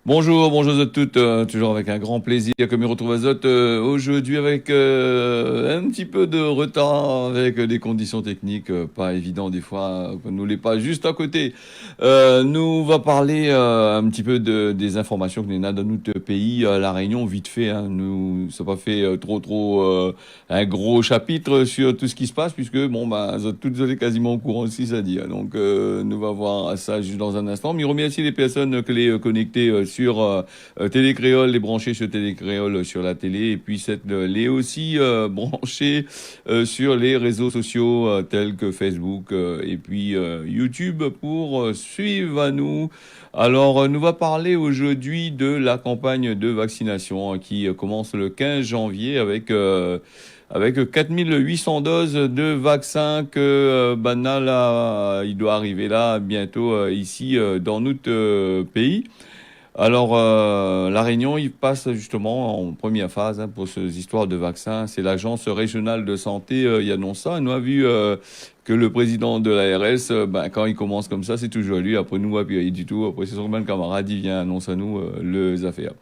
Bonjour, bonjour à toutes, toujours avec un grand plaisir que me retrouve Azot aujourd'hui avec un petit peu de retard, avec des conditions techniques pas évidentes des fois, qu'on nous l'est pas juste à côté. Nous va parler un petit peu des informations que nous avons dans notre pays, La Réunion, vite fait, hein, nous ça pas fait trop un gros chapitre sur tout ce qui se passe, puisque bon bah Azot, toutes vous êtes quasiment au courant aussi ça dit, hein. Donc nous va voir ça juste dans un instant, mais remercie les personnes que les connectées sur Télé Créole, les branchés sur Télé Créole sur la télé, et puis les aussi branchés sur les réseaux sociaux tels que Facebook et puis YouTube pour suivre à nous. Alors, nous va parler aujourd'hui de la campagne de vaccination hein, qui commence le 15 janvier avec 4800 doses de vaccins que il doit arriver là bientôt ici dans notre pays. Alors, La Réunion, il passe justement en première phase hein, pour ces histoires de vaccins. C'est l'agence régionale de santé, il annonce ça. On a vu que le président de l'ARS, quand il commence comme ça, c'est toujours lui. Après nous, puis du tout. Après, c'est son même camarade, il vient annoncer à nous les affaires.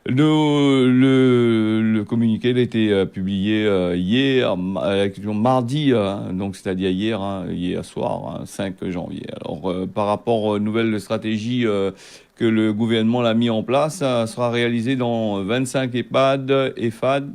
Le communiqué il a été publié hier, mardi, donc c'est-à-dire hier, hein, hier soir, hein, 5 janvier. Alors, par rapport aux nouvelles stratégies que le gouvernement l'a mis en place, ça sera réalisé dans 25 EHPAD, EHFAD,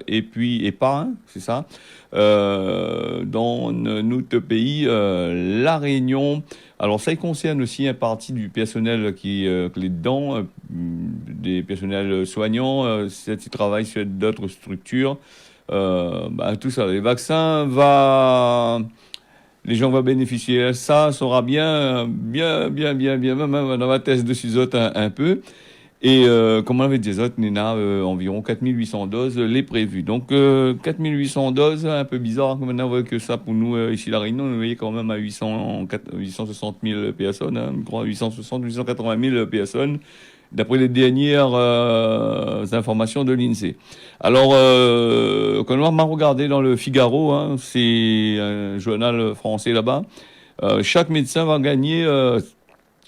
et puis EHPA, hein, c'est ça, dans notre pays, La Réunion. Alors ça il concerne aussi un partie du personnel qui est dedans, des personnels soignants, qui travaillent sur d'autres structures. Tout ça, les vaccins les gens vont bénéficier. Ça sera bien, même dans ma thèse de Suzot un peu. Et comme on avait dit, Nina, environ 4800 doses les prévues. Donc 4800 doses, un peu bizarre, comme on voit que ça pour nous ici la Réunion, on voyait quand même à 860 000 personnes, hein, je crois 860, 880 000 personnes, d'après les dernières informations de l'INSEE. Alors, quand on m'a regardé dans le Figaro, hein, c'est un journal français là-bas, chaque médecin va gagner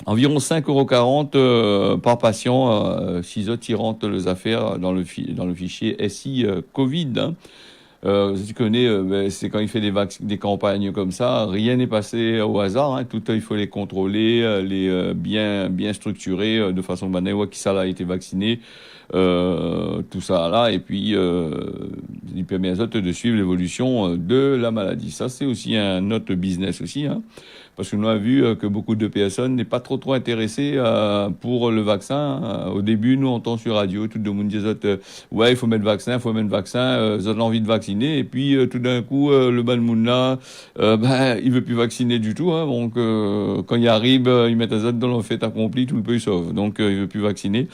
environ 5,40 € par patient, si ils rentrent les affaires dans dans le fichier SI Covid. Hein. Tu connais, c'est quand il fait des campagnes comme ça, rien n'est passé au hasard. Hein, tout il faut les contrôler, bien structurer de façon qui ça a été vacciné, tout ça là, et puis il permet aux autres de suivre l'évolution de la maladie. Ça c'est aussi un autre business aussi. Hein. Parce que nous avons vu que beaucoup de personnes n'est pas trop intéressées pour le vaccin. Au début, nous entendons sur radio, tout le monde disait ouais, il faut mettre le vaccin, ils ont envie de vacciner. Et puis tout d'un coup, le bas de monde là, il veut plus vacciner du tout. Hein, donc quand il arrive, ils mettent les autres dans le fait accompli, tout le pays sauve. Donc il veut plus vacciner.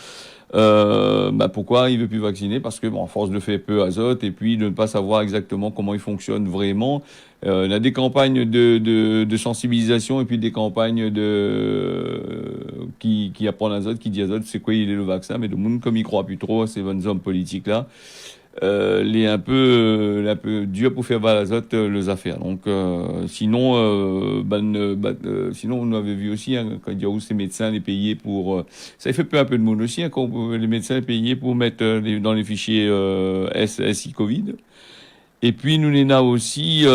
Pourquoi il veut plus vacciner? Parce que à force de faire peu azote et puis de ne pas savoir exactement comment il fonctionne vraiment. On a des campagnes de sensibilisation et puis des campagnes qui apprennent l'azote, qui disent azote, c'est quoi il est le vaccin, mais le monde comme il croit plus trop, ces bonnes hommes politiques là. Les un peu dur pour faire l'azote les affaires. Donc sinon on avait vu aussi hein, quand il y a où ces médecins les payer pour ça fait peu un peu de monde aussi hein, quand les médecins les payer pour mettre dans les fichiers SI Covid. Et puis nous on a aussi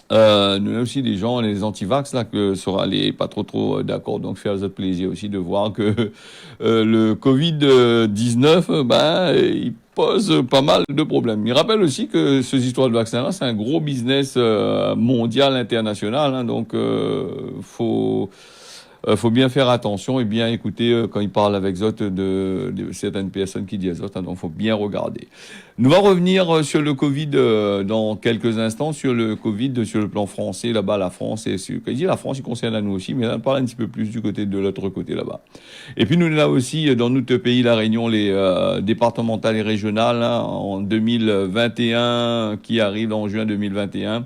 nous avons aussi des gens, les anti-vax, là, que sera les pas trop d'accord. Donc, faire notre plaisir aussi de voir que le Covid-19, il pose pas mal de problèmes. Il rappelle aussi que ces histoires de vaccins-là, c'est un gros business mondial, international. Hein, donc, faut bien faire attention et bien écouter quand il parle avec Zot de certaines personnes qui disent Zot. Hein, donc, faut bien regarder. Nous allons revenir sur le Covid dans quelques instants, sur le Covid, sur le plan français, là-bas, la France. Et quand il dit la France, il concerne à nous aussi, mais là, on parle un petit peu plus du côté de l'autre côté, là-bas. Et puis, nous, là aussi, dans notre pays, la Réunion, les départementales et régionales, hein, en 2021, qui arrive en juin 2021.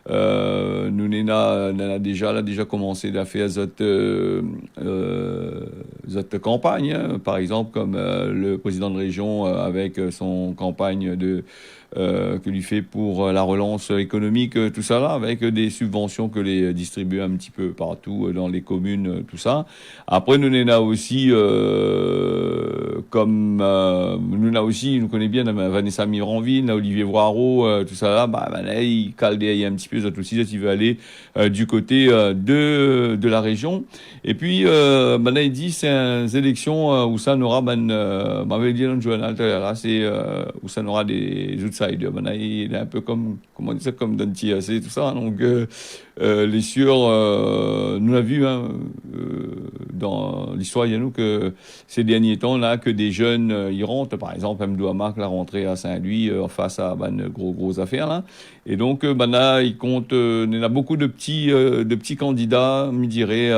Nous on a déjà commencé à faire zot campagne, hein. Par exemple, comme le président de région avec son campagne que lui fait pour la relance économique, tout ça là, avec des subventions que les distribue un petit peu partout dans les communes, tout ça. Après, nous n'a aussi, nous connaît bien Vanessa Miranville, Olivier Voirot, tout ça là, là, il cale derrière un petit peu, autres aussi, il veut aller du côté de la région. Et puis, là, il dit, c'est une élection où ça n'aura, m'avait dit dans le journal, là, c'est où ça n'aura des outsiders. Là, il est un peu comme, comment on dit ça, comme Don TAC, tout ça. Donc, les sûrs, nous l'avons vu, hein, dans l'histoire, il y a nous que ces derniers temps, là, que des jeunes, ils rentrent, par exemple, Mdou Amak, la rentrée à Saint-Louis, face à gros affaires, là. Et donc, là, il compte, il y a beaucoup de petits candidats, me dirait,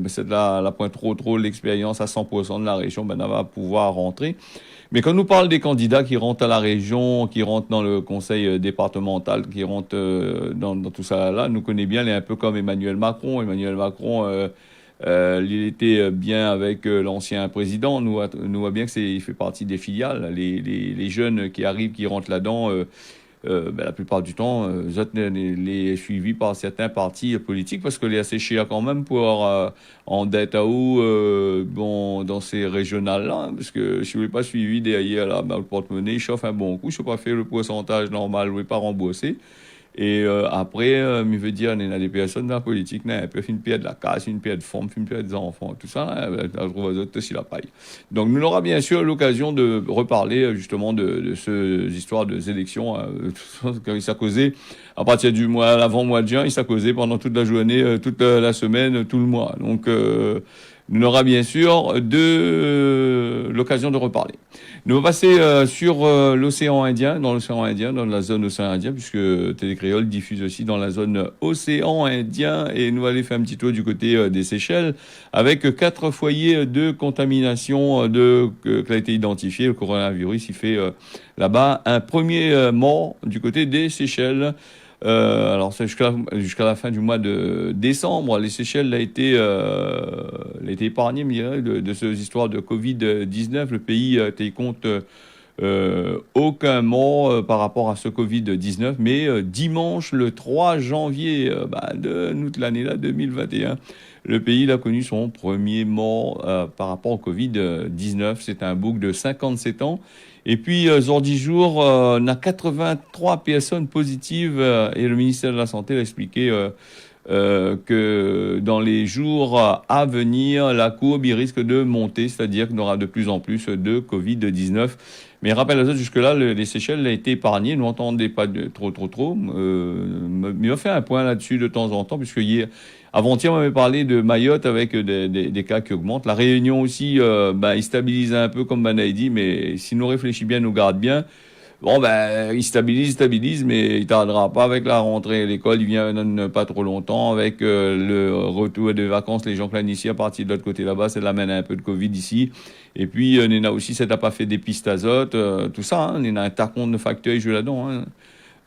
c'est de la pointe trop l'expérience à 100% de la région, va pouvoir rentrer. Mais quand on nous parle des candidats qui rentrent à la région, qui rentrent dans le conseil départemental, qui rentrent dans tout ça là, nous connaît bien, il est un peu comme Emmanuel Macron. Emmanuel Macron, il était bien avec l'ancien président. Nous voit bien que il fait partie des filiales. Les jeunes qui arrivent, qui rentrent là-dedans, la plupart du temps, les suivis par certains partis politiques parce que les assez cher quand même pour en dette à haut dans ces régionales-là, parce que si vous n'avez pas suivi derrière là, le porte-monnaie, il chauffe un bon coup, je ne sais pas faire le pourcentage normal, vous ne pas rembourser. Et après, il veut dire, il y a des personnes dans la politique, ils peuvent une pierre de la casse, une pierre de forme, une pierre des enfants, tout ça, là, je trouve aussi la paille. Donc, nous aurons bien sûr l'occasion de reparler justement de ces histoires de élections. Quand il s'est causé, à partir du mois, l'avant-mois de juin, il s'est causé pendant toute la journée, toute la semaine, tout le mois. Donc, nous aurons bien sûr l'occasion de reparler. Nous allons passer sur l'océan Indien, dans la zone océan Indien, puisque Télécréole diffuse aussi dans la zone océan Indien, et nous allons aller faire un petit tour du côté des Seychelles, avec 4 foyers de contamination qui a été identifié. Le coronavirus, il fait là-bas un premier mort du côté des Seychelles. Alors c'est jusqu'à la fin du mois de décembre, les Seychelles a été épargné de ces histoires de Covid-19. Le pays compte aucun mort par rapport à ce Covid-19, mais dimanche le 3 janvier de l'année là 2021, le pays a connu son premier mort par rapport au Covid-19. C'est un bouc de 57 ans. Et puis, jour 10 jours, on a 83 personnes positives et le ministère de la Santé a expliqué que dans les jours à venir, la courbe il risque de monter, c'est-à-dire qu'on aura de plus en plus de Covid-19. Mais rappelle à ça, jusque-là, les Seychelles a été épargné. Nous n'entendez pas trop. Mais on fait un point là-dessus de temps en temps, puisque avant-hier, on avait parlé de Mayotte avec des cas qui augmentent. La Réunion aussi, il stabilise un peu, comme Ben a dit, mais si nous réfléchissons bien, nous garde bien. Bon, il stabilise, mais il tardera pas avec la rentrée. L'école, il vient pas trop longtemps. Avec le retour des vacances, les gens planifient à partir de l'autre côté là-bas, ça l'amène un peu de Covid ici. Et puis, on a aussi, ça n'a pas fait des pistes azote, tout ça. Hein, on a un tacon de facteurs, il joue là-dedans. Hein.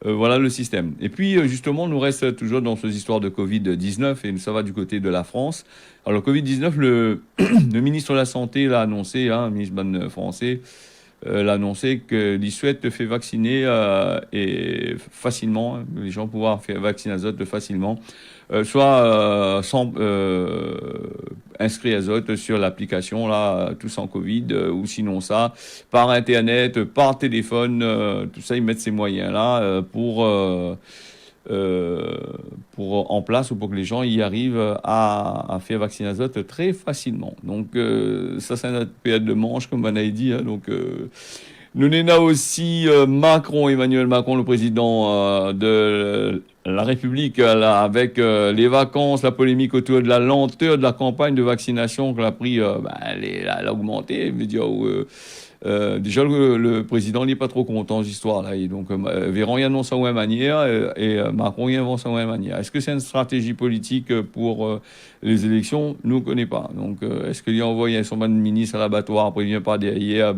Voilà le système. Et puis, justement, nous reste toujours dans ces histoires de Covid-19, et ça va du côté de la France. Alors, le Covid-19, le ministre de la Santé l'a annoncé, hein, le ministre français, l'a annoncé qu'il souhaite faire vacciner et facilement, hein, les gens pouvoir faire vacciner azote facilement, soit sans inscrit azote sur l'application là, tous en Covid, ou sinon ça, par internet, par téléphone, tout ça, ils mettent ces moyens là en place ou pour que les gens y arrivent à faire vacciner azote très facilement. Donc ça c'est notre période de manche comme on a dit. Hein, donc nous avons aussi Emmanuel Macron, le président de la République, là, avec les vacances, la polémique autour de la lenteur de la campagne de vaccination qu'elle a pris, elle a augmenté. Déjà, le président n'est pas trop content de cette histoire-là. Et donc, Véran y annonce ça de la même manière et Macron y avance ça de la même manière. Est-ce que c'est une stratégie politique pour les élections? Nous, on ne connaît pas. Donc, est-ce qu'il y a envoyé son ministre à l'abattoir, après il vient par derrière,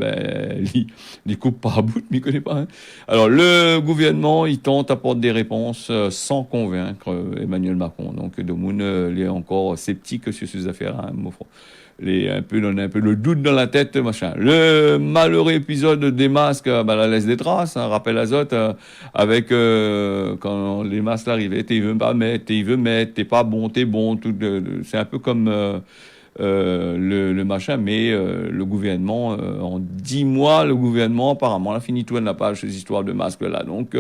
il coupe par bout, mais il ne connaît pas. Hein. Alors, le gouvernement, il tente, apporte des réponses sans convaincre Emmanuel Macron. Donc, Demoun, il est encore sceptique sur ces affaires. Hein, donne un peu le doute dans la tête, machin. Le malheureux épisode des masques, la laisse des traces, hein, rappel azote, avec quand les masques arrivaient, t'es veut pas mettre, t'es veut mettre, t'es pas bon, t'es bon, tout, c'est un peu comme le machin, mais le gouvernement, en 10 mois, le gouvernement, apparemment, a fini tout à la page ces histoires de masques là. Donc,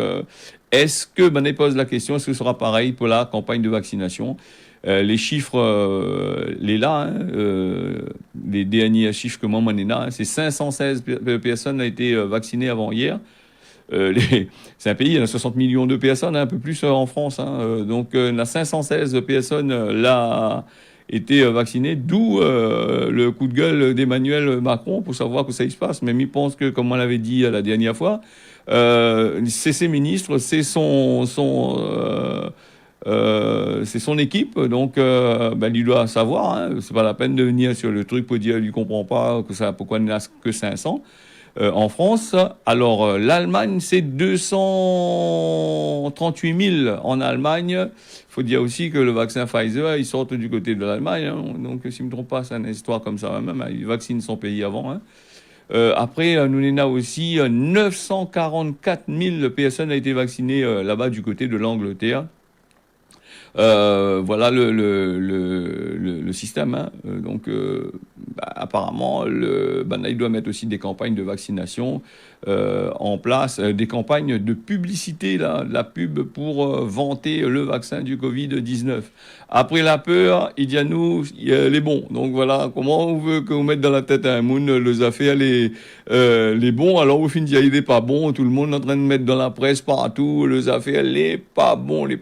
est-ce que, il pose la question, est-ce que ce sera pareil pour la campagne de vaccination? Les chiffres, les derniers chiffres que moi, m'en ai là, c'est 516 personnes ont été vaccinées avant hier. C'est un pays, il y a 60 millions de personnes, un peu plus en France. Donc, il y a 516 personnes là été vaccinées, d'où le coup de gueule d'Emmanuel Macron pour savoir que ça y se passe. Même il pense que, comme on l'avait dit la dernière fois, c'est ses ministres, c'est c'est son équipe, donc il doit savoir. Hein, c'est pas la peine de venir sur le truc pour dire qu'il comprend pas que ça, pourquoi il n'y en a que 500 en France. Alors l'Allemagne, c'est 238 000 en Allemagne. Il faut dire aussi que le vaccin Pfizer, il sort du côté de l'Allemagne. Hein, donc si je me trompe pas, c'est une histoire comme ça même. Il vaccine son pays avant. Hein. Après, nous en a aussi 944 000 personnes ont été vaccinées là-bas du côté de l'Angleterre. Voilà le système. Hein. Donc, apparemment, il doit mettre aussi des campagnes de vaccination en place, des campagnes de publicité, là, de la pub pour vanter le vaccin du Covid-19. Après la peur, il dit à nous, les bons. Donc voilà, comment on veut que vous mettez dans la tête à un monde les affaires, les bons, alors au fin il n'est pas bon, tout le monde est en train de mettre dans la presse partout, les affaires, les pas bons du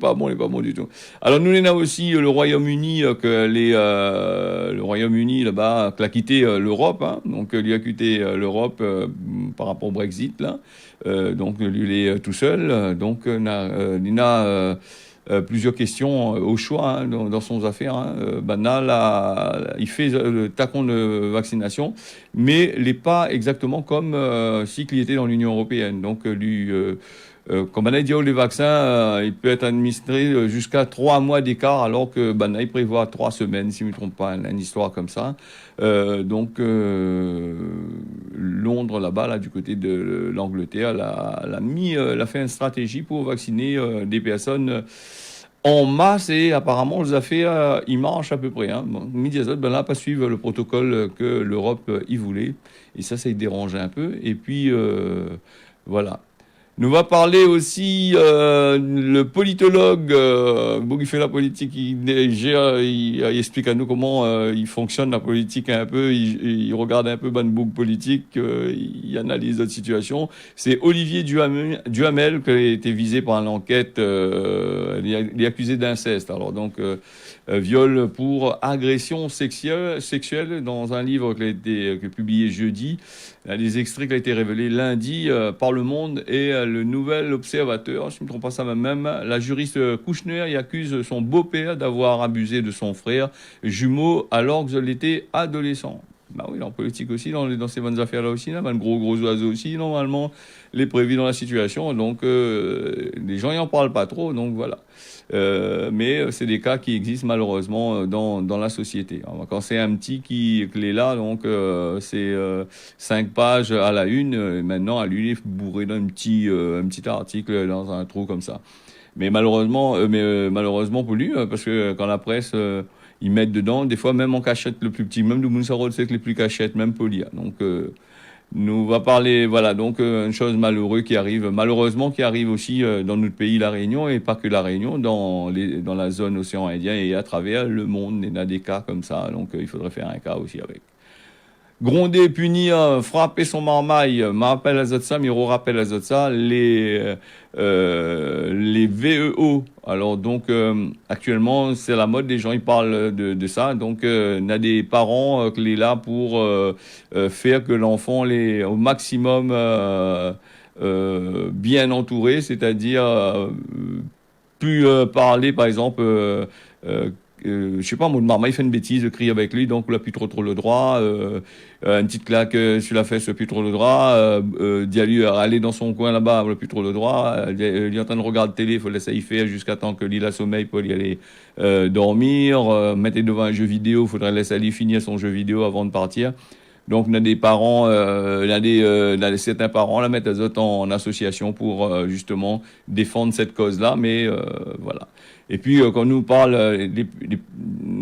tout. Alors nous, on a aussi le Royaume-Uni, le Royaume-Uni là-bas, qui a quitté l'Europe, hein, donc il a quitté l'Europe par rapport au Brexit, là. Donc lui, il est tout seul, donc il a plusieurs questions au choix hein, dans son affaire. Hein. Il fait le tacon de vaccination, mais il n'est pas exactement comme s'il était dans l'Union européenne. Donc, comme on a dit, les vaccins, il peut être administré jusqu'à 3 mois d'écart, alors que il prévoit 3 semaines, si je ne me trompe pas, une histoire comme ça. Londres, là-bas, là, du côté de l'Angleterre, elle a fait une stratégie pour vacciner des personnes en masse et apparemment, les affaires, ils marchent à peu près. Hein. Bon, Mediazote, là, pas suivre le protocole que l'Europe y voulait. Et ça y dérangeait un peu. Et puis, voilà. Nous va parler aussi le politologue, qui fait la politique, il explique à nous comment il fonctionne la politique un peu, il regarde un peu book politique, il analyse notre situation. C'est Olivier Duhamel qui a été visé par l'enquête, il est accusé d'inceste. Alors donc viol pour agression sexuelle dans un livre qui a été publié jeudi. Il y a des extraits qui ont été révélés lundi par Le Monde et le Nouvel Observateur. Si je ne me trompe pas, ça même. La juriste Kouchner y accuse son beau-père d'avoir abusé de son frère jumeau alors que il était adolescent. Bah oui, en politique aussi, dans ces bonnes affaires-là aussi, là, gros oiseaux aussi, normalement, les prévus dans la situation. Donc, les gens n'en parlent pas trop, donc voilà. Mais c'est des cas qui existent malheureusement dans la société. Alors, quand c'est un petit qui est là, donc c'est 5 pages à la une, maintenant à lui, il est bourré d'un petit article dans un trou comme ça. Mais malheureusement pour lui, parce que quand la presse... ils mettent dedans, des fois même en cachette le plus petit, même de Mounsarol, c'est que les plus cachettes, même Polia. Donc, nous va parler, voilà, donc une chose malheureuse qui arrive, malheureusement qui arrive aussi dans notre pays, la Réunion, et pas que la Réunion, dans la zone océan Indien et à travers le monde, il y a des cas comme ça, donc il faudrait faire un cas aussi avec. gronder, punir, frapper son marmaille, me rappelle à ça, Miro rappelle à ça, les VEO. Alors donc actuellement c'est la mode, les gens ils parlent de ça. Donc on a des parents qui sont là pour faire que l'enfant est au maximum bien entouré, c'est-à-dire plus parler par exemple je sais pas, mon maman, il fait une bêtise, crie avec lui, donc on n'a plus trop le droit. Une petite claque sur la fesse, plus trop le droit. Dit à lui, aller dans son coin là-bas, on n'a plus trop le droit. Il est en train de regarder télé, il faut laisser y faire jusqu'à temps que l'île a sommeil pour y aller dormir. Mettez devant un jeu vidéo, il faudrait laisser aller finir son jeu vidéo avant de partir. Donc, on a des parents, certains parents la mettent les autres en association pour justement défendre cette cause-là. Mais voilà. Et puis, quand nous parle,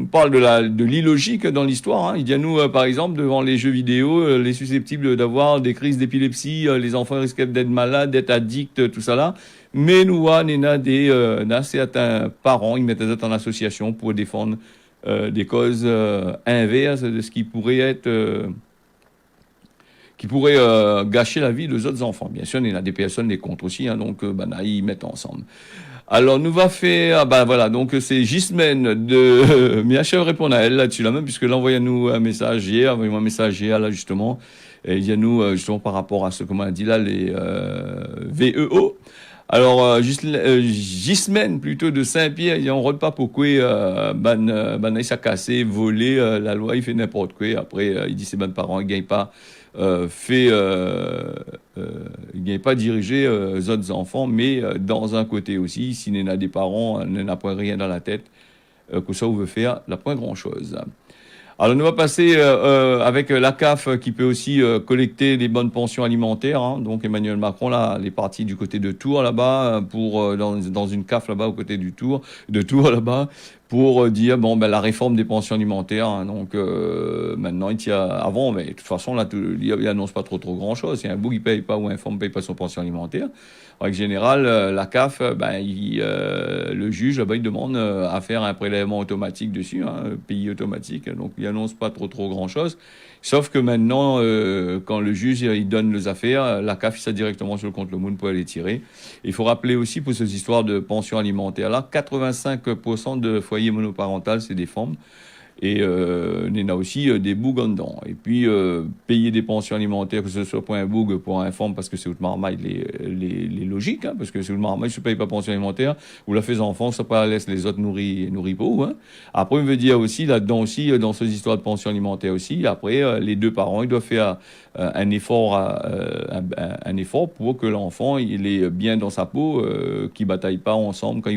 on parle de l'illogique dans l'histoire. Hein. Il dit à nous, par exemple, devant les jeux vidéo, les susceptibles d'avoir des crises d'épilepsie, les enfants risquent d'être malades, d'être addicts, tout ça là. Mais nous, on a certains parents, ils mettent les autres en association pour défendre des causes inverses de ce qui pourrait être gâcher la vie des autres enfants. Bien sûr, il y a des personnes, des contre aussi, hein, donc ils mettent ensemble. Alors, nous va faire, voilà, donc c'est Gismène de Miachel répond à elle là-dessus, là même, puisque là, envoyez-nous un message hier, envoyez-moi un message hier, là, justement, et il y a nous, justement, par rapport à ce, comment on a dit là, les VEO. Alors, Gismène, plutôt de Saint-Pierre, il dit, on rôde pas pourquoi, il s'est cassé, volé, la loi, il fait n'importe quoi. Après, il dit, ses bonnes parents, ils gagnent pas, il gagnent pas diriger les autres enfants, mais dans un côté aussi, s'il n'y en a des parents, n'a pas rien dans la tête, que ça, on veut faire, n'a pas grand-chose. Alors, nous va passer avec la CAF qui peut aussi collecter les bonnes pensions alimentaires. Hein. Donc, Emmanuel Macron, là, est parti du côté de Tours, là-bas, pour dans une CAF, là-bas, au côté de Tours, là-bas, pour dire, la réforme des pensions alimentaires. Hein. Donc, maintenant, il tient avant, mais de toute façon, là, il annonce pas trop grand-chose. Si un bout, il paye pas ou un fonds ne paye pas son pension alimentaire. En règle générale, la CAF, le juge, là-bas, il demande à faire un prélèvement automatique dessus, hein, pays automatique. Donc, il annonce pas trop grand-chose. Sauf que maintenant, quand le juge il donne les affaires, la CAF, il s'est directement sur le compte Le Monde pour aller tirer. Il faut rappeler aussi, pour ces histoires de pension alimentaire-là, 85% de foyers monoparentaux, c'est des femmes. Et il y en a aussi des bougs en dedans. Et puis, payer des pensions alimentaires, que ce soit pour un boug, pour un femme, parce que c'est marmaille les logiques, hein, parce que c'est marmaille, je ne paye pas pension alimentaire, ou la fait enfant, ça pas laisse les autres nourrir pas. Hein. Après, on veut dire aussi, là-dedans aussi, dans ces histoires de pension alimentaire aussi, après, les deux parents, ils doivent faire un effort pour que l'enfant, il est bien dans sa peau, qu'il bataille pas ensemble quand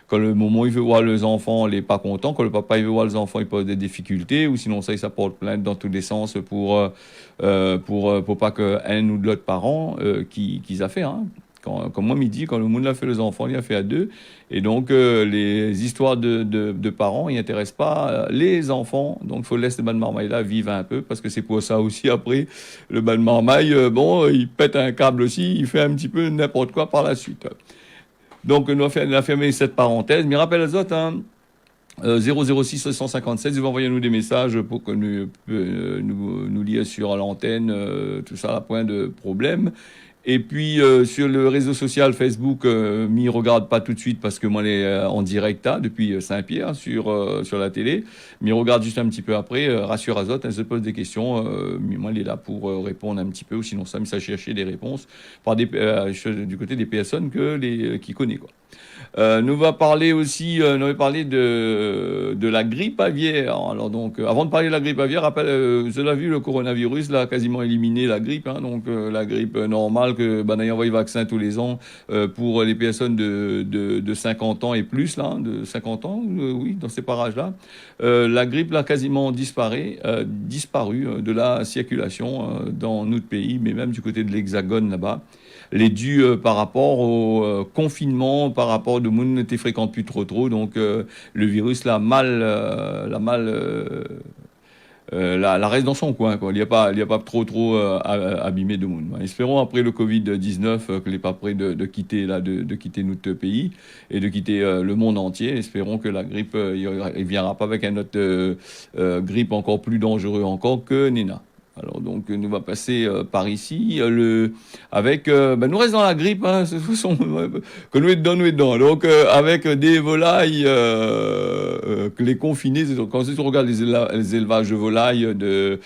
quand le moment où il veut voir les enfants, il n'est pas content, quand le papa, il veut voir les enfants, il pose des difficultés, ou sinon ça, il s'apporte plainte dans tous les sens pour pas qu'un ou de l'autre parent qu'ils a fait. Hein. Comme moi, midi, quand le monde a fait les enfants, il a fait à deux. Et donc, les histoires de parents, ils n'intéressent pas les enfants. Donc, il faut laisser le ban de marmaille là vivre un peu, parce que c'est pour ça aussi, après, le ban de marmaille, il pète un câble aussi, il fait un petit peu n'importe quoi par la suite. Donc, nous avons fermé cette parenthèse. Mais rappelle les autres, hein, 006 157, vous envoyez nous des messages pour que nous lions sur l'antenne, tout ça, à point de problème. Et puis sur le réseau social Facebook, m'y regarde pas tout de suite parce que moi, elle est en direct depuis Saint-Pierre sur la télé. M'y regarde juste un petit peu après. Rassure Azote, elle se pose des questions. Moi, elle est là pour répondre un petit peu, ou sinon ça me s'est chercher des réponses du côté des personnes qui connaît quoi. Nous va parler aussi, nous va parler de la grippe aviaire. Alors donc, avant de parler de la grippe aviaire, rappelle, vous avez vu le coronavirus là, a quasiment éliminé la grippe. Hein, donc la grippe normale que d'ailleurs envoie le vaccin tous les ans pour les personnes de 50 ans et plus là, de 50 ans, oui, dans ces parages-là. La grippe là quasiment disparu de la circulation dans notre pays, mais même du côté de l'Hexagone là-bas. Les dus par rapport au confinement, par rapport de monde ne fréquente plus trop. Donc le virus la reste dans son coin. Quoi. Il n'y a pas trop abîmé de monde. Espérons après le Covid-19 que n'est pas prêt de quitter quitter notre pays et de quitter le monde entier. Espérons que la grippe il viendra pas avec un autre grippe encore plus dangereux encore que Nina. Alors donc nous va passer par ici avec nous reste dans la grippe hein, de toute façon que nous est dedans donc avec des volailles que les confinés quand tu regardes les élevages de volailles de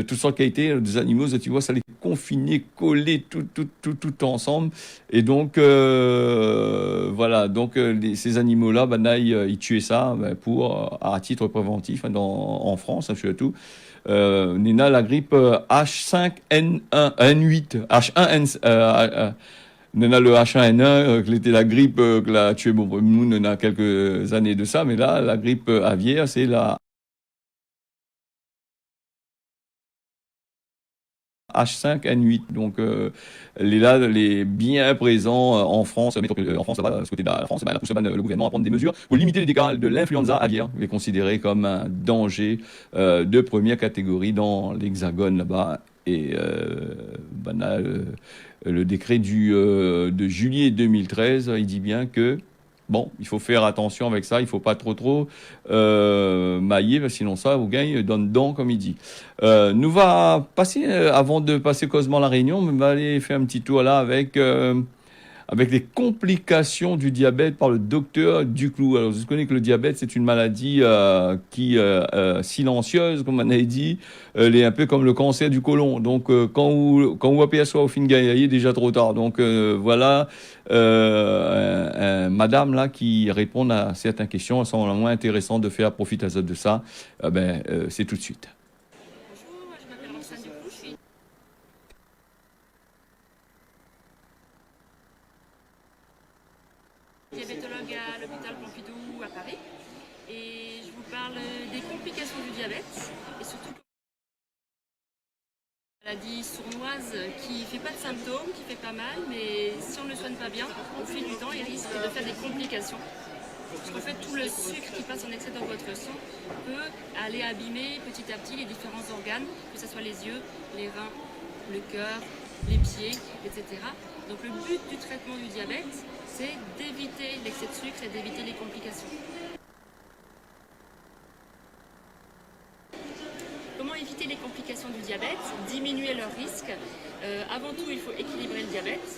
toutes sortes de qualités des animaux tu vois ça les confinés collés tout ensemble et donc voilà donc ces animaux là ils tuaient ça pour à titre préventif hein, en France hein, surtout Nina, la grippe H5N1, N8, H1N, Nina, le H1N1, qui était la grippe que l'a tué, bon, nous, on a quelques années de ça, mais là, la grippe aviaire, c'est la H5N8. Donc, les bien présents en France, mais en France, ça va, ce côté de la France, là, pousse le gouvernement à prendre des mesures pour limiter les dégâts de l'influenza aviaire, qui est considéré comme un danger de première catégorie dans l'Hexagone là-bas. Et là, le décret de juillet 2013, il dit bien que bon, il faut faire attention avec ça, il faut pas trop mailler, parce que sinon ça, vous gagnez donne dedans, comme il dit. Nous va passer, avant de passer causement la Réunion, on va aller faire un petit tour là avec les complications du diabète par le docteur Duclou. Alors, je connais que le diabète, c'est une maladie qui silencieuse, comme on a dit. Elle est un peu comme le cancer du côlon. Donc, quand vous apercevez au fin de il est déjà trop tard. Donc, voilà madame là qui répond à certaines questions. Elles sont moins intéressantes de faire profit de ça. C'est tout de suite. Bonjour, je m'appelle Roxane Duclou, je suis diabétologue à l'hôpital Pompidou à Paris et je vous parle des complications du diabète et surtout une maladie sournoise qui ne fait pas de symptômes, qui fait pas mal, mais si on ne le soigne pas bien, au fil du temps, il risque de faire des complications. Parce qu'en fait, tout le sucre qui passe en excès dans votre sang peut aller abîmer petit à petit les différents organes, que ce soit les yeux, les reins, le cœur, les pieds, etc. Donc le but du traitement du diabète, c'est d'éviter l'excès de sucre et d'éviter les complications. Comment éviter les complications du diabète? Diminuer leur risque. Avant tout, il faut équilibrer le diabète.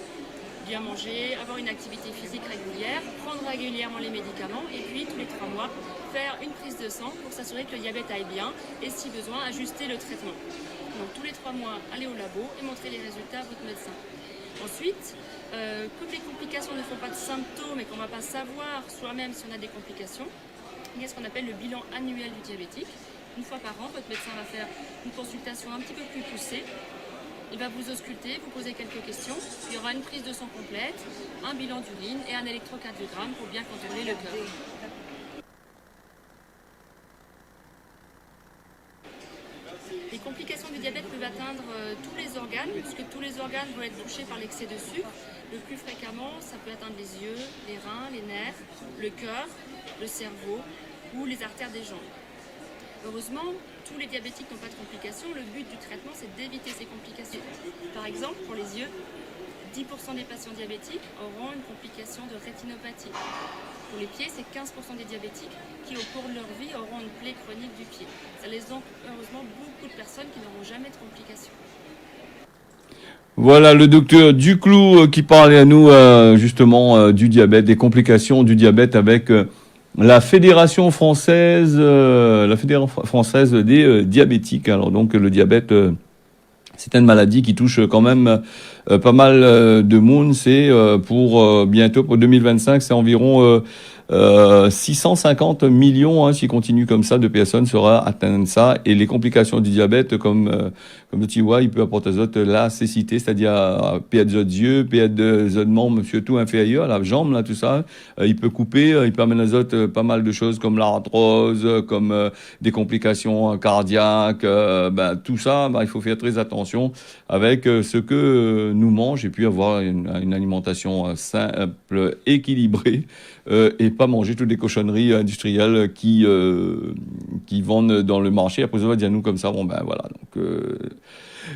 Bien manger, avoir une activité physique régulière, prendre régulièrement les médicaments et puis tous les 3 mois faire une prise de sang pour s'assurer que le diabète aille bien et si besoin ajuster le traitement. Donc tous les 3 mois aller au labo et montrer les résultats à votre médecin. Ensuite, comme les complications ne font pas de symptômes et qu'on ne va pas savoir soi-même si on a des complications, il y a ce qu'on appelle le bilan annuel du diabétique. Une fois par an, votre médecin va faire une consultation un petit peu plus poussée. Il va vous ausculter, vous poser quelques questions. Il y aura une prise de sang complète, un bilan d'urine et un électrocardiogramme pour bien contrôler le cœur. Les complications du diabète peuvent atteindre tous les organes, puisque tous les organes vont être touchés par l'excès de sucre. Le plus fréquemment, ça peut atteindre les yeux, les reins, les nerfs, le cœur, le cerveau ou les artères des jambes. Heureusement, tous les diabétiques n'ont pas de complications. Le but du traitement, c'est d'éviter ces complications. Par exemple, pour les yeux, 10% des patients diabétiques auront une complication de rétinopathie. Pour les pieds, c'est 15% des diabétiques qui, au cours de leur vie, auront une plaie chronique du pied. Ça laisse donc, heureusement, beaucoup de personnes qui n'auront jamais de complications. Voilà le docteur Duclou qui parlait à nous justement du diabète, des complications du diabète avec la Fédération française des diabétiques. Alors donc le diabète, c'est une maladie qui touche quand même pas mal de monde. C'est pour bientôt pour 2025, c'est environ 650 millions, hein, s'il continue comme ça, de personnes sera atteindre ça. Et les complications du diabète, comme tu vois, il peut apporter la cécité, c'est-à-dire perte de yeux, perte de membres, surtout inférieur, la jambe, là, tout ça. Il peut couper, il peut amener les autres pas mal de choses comme l'arthrose, comme des complications cardiaques, tout ça, il faut faire très attention avec ce que nous mange et puis avoir une alimentation simple, équilibrée. Et pas manger toutes les cochonneries industrielles qui vendent dans le marché. Après, ça va dire nous comme ça. Bon, voilà. Donc,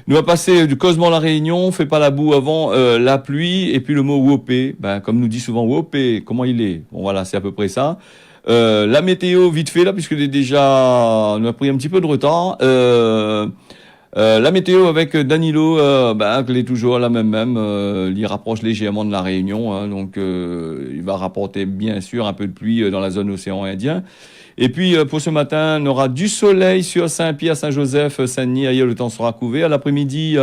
nous va passer du causement la Réunion. Fait pas la boue avant la pluie. Et puis le mot wopé. Comme nous dit souvent wopé, comment il est? Bon, voilà, c'est à peu près ça. La météo, vite fait, là, puisque déjà, on a pris un petit peu de retard. La météo avec Danilo, elle est toujours la même. Il rapproche légèrement de la Réunion, hein, donc il va rapporter bien sûr un peu de pluie dans la zone océan Indien. Et puis pour ce matin, on aura du soleil sur Saint-Pierre, Saint-Joseph, Saint-Denis. Ailleurs, le temps sera couvert. L'après-midi,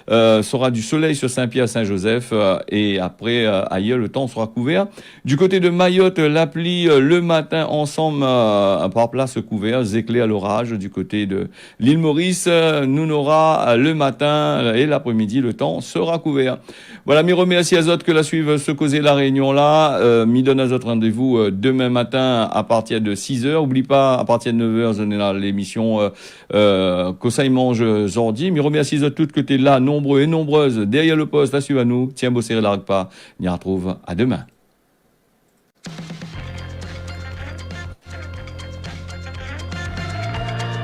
sera du soleil sur Saint-Pierre, Saint-Joseph. Et après, ailleurs, le temps sera couvert. Du côté de Mayotte, l'appli le matin ensemble par place couvert, éclairs à l'orage. Du côté de l'île Maurice, nous n'aura le matin et l'après-midi, le temps sera couvert. Voilà, mi remercie à autres que la suivent se causer la réunion là. Mi donne à autres rendez-vous demain matin à partir de 6h. Oublie pas, à partir de 9h, on est là l'émission Kosaï mange Zordi. Mi remercie à toutes que t'es là, nombreux et nombreuses, derrière le poste, là, suivez à nous. Tiens, bosser la pas. On y retrouve à demain.